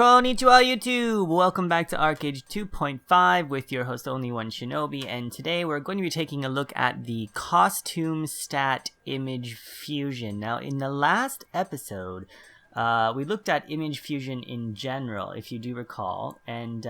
Konnichiwa YouTube! Welcome back to Archeage 2.5 with your host OnlyOneShinobi, and today we're going to be taking a look at the costume stat image fusion. Now in the last episode, we looked at image fusion in general, if you do recall, and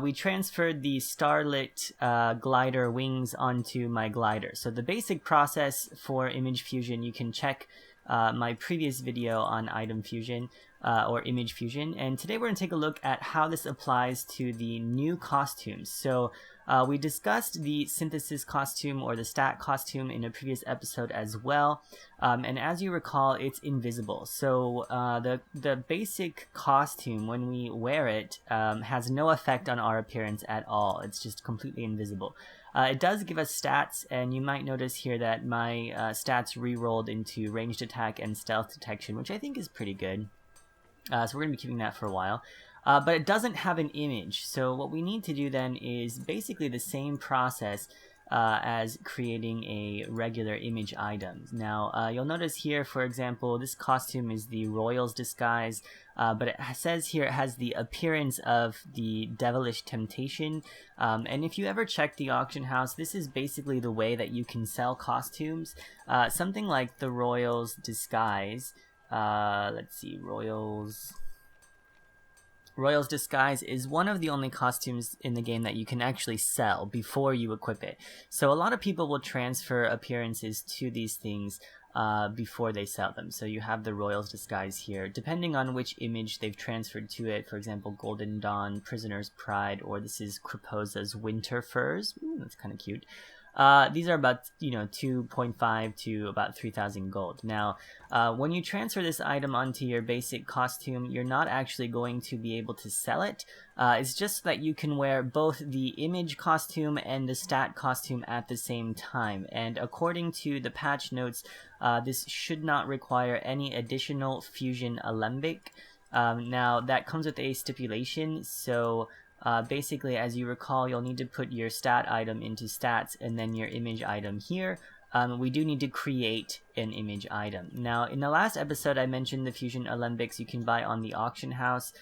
we transferred the starlit glider wings onto my glider. So the basic process for image fusion, you can check my previous video on item fusion or image fusion, and today we're going to take a look at how this applies to the new costumes. So we discussed the synthesis costume or the stat costume in a previous episode as well, and as you recall, it's invisible. So the basic costume, when we wear it, has no effect on our appearance at all. It's just completely invisible. It does give us stats, and you might notice here that my stats re-rolled into ranged attack and stealth detection, which I think is pretty good. So we're going to be keeping that for a while. But it doesn't have an image, so what we need to do then is basically the same process as creating a regular image item. Now, you'll notice here, for example, this costume is the Royal's Disguise, but it says here it has the appearance of the Devilish Temptation, and if you ever check the auction house, this is basically the way that you can sell costumes. Something like the Royal's Disguise, let's see, Royal's Disguise is one of the only costumes in the game that you can actually sell before you equip it. So a lot of people will transfer appearances to these things before they sell them. So you have the Royal's Disguise here, depending on which image they've transferred to it. For example, Golden Dawn, Prisoner's Pride, or this is Kriposa's Winter Furs. Ooh, that's kind of cute. These are about, 2.5 to about 3,000 gold. Now, when you transfer this item onto your basic costume, you're not actually going to be able to sell it. It's just that you can wear both the image costume and the stat costume at the same time. And according to the patch notes, this should not require any additional fusion alembic. Now, that comes with a stipulation, so basically, as you recall, you'll need to put your stat item into stats and then your image item here. We do need to create an image item. Now, in the last episode, I mentioned the fusion alembics you can buy on the auction house.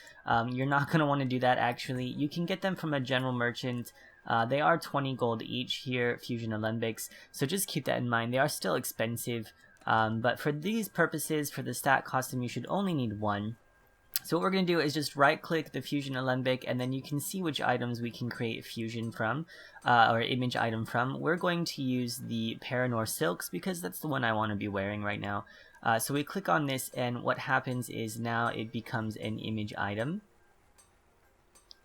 You're not going to want to do that, actually. You can get them from a general merchant. They are 20 gold each here, fusion alembics, so just keep that in mind. They are still expensive, but for these purposes, for the stat costume, you should only need one. So what we're going to do is just right-click the fusion alembic, and then you can see which items we can create fusion from, or image item from. We're going to use the Paranor Silks because that's the one I want to be wearing right now. So we click on this, and what happens is now it becomes an image item.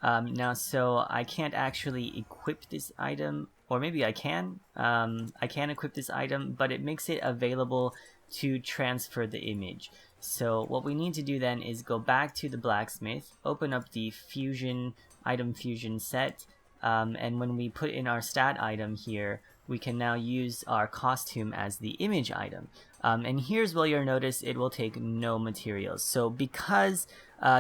Now, so I can't actually equip this item, or maybe I can. I can equip this item, but it makes it available to transfer the image. So what we need to do then is go back to the blacksmith, open up the fusion item fusion set, and when we put in our stat item here, we can now use our costume as the image item. And here's where you'll notice it will take no materials. So because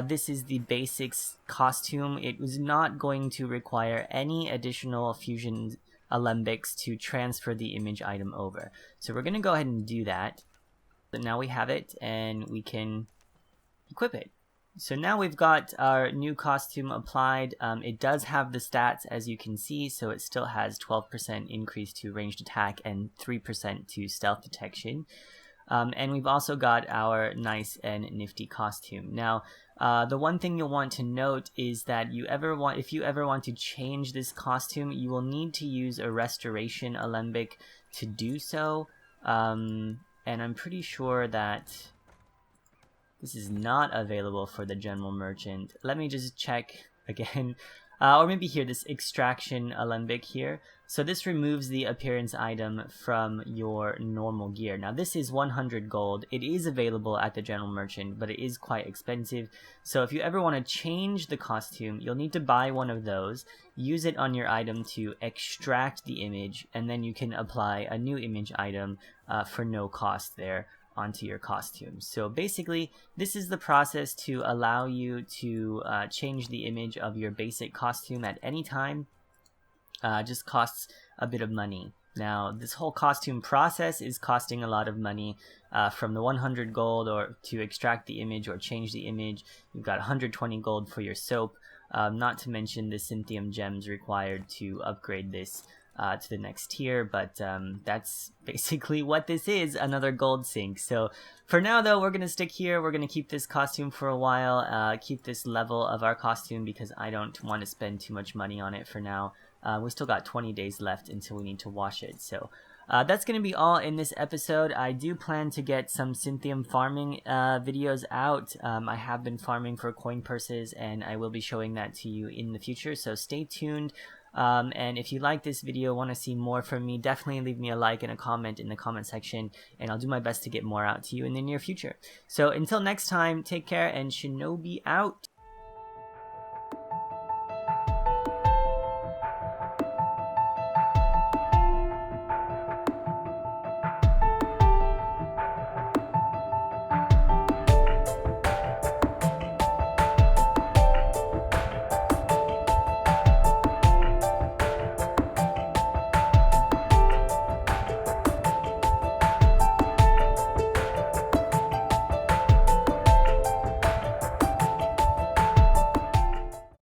this is the basics costume, it was not going to require any additional fusion alembics to transfer the image item over. So we're going to go ahead and do that. But now we have it, and we can equip it. So now we've got our new costume applied. It does have the stats, as you can see, so it still has 12% increase to ranged attack and 3% to stealth detection. And we've also got our nice and nifty costume. Now, the one thing you'll want to note is that if you ever want to change this costume, you will need to use a restoration alembic to do so. And I'm pretty sure that this is not available for the general merchant. Let me just check again. Or maybe here, this extraction alembic here. So this removes the appearance item from your normal gear. Now this is 100 gold. It is available at the general merchant, but it is quite expensive. So if you ever want to change the costume, you'll need to buy one of those, use it on your item to extract the image, and then you can apply a new image item for no cost there onto your costume. So basically, this is the process to allow you to change the image of your basic costume at any time. Just costs a bit of money. Now, this whole costume process is costing a lot of money, from the 100 gold or to extract the image or change the image. You've got 120 gold for your soap, not to mention the Cynthium gems required to upgrade this to the next tier, but that's basically what this is, another gold sink. So for now though, we're going to stick here. We're going to keep this costume for a while, keep this level of our costume because I don't want to spend too much money on it for now. We still got 20 days left until we need to wash it. So that's going to be all in this episode. I do plan to get some Cynthium farming videos out. I have been farming for coin purses, and I will be showing that to you in the future, so stay tuned. And if you like this video, want to see more from me, definitely leave me a like and a comment in the comment section, and I'll do my best to get more out to you in the near future. So until next time, take care, and Shinobi out!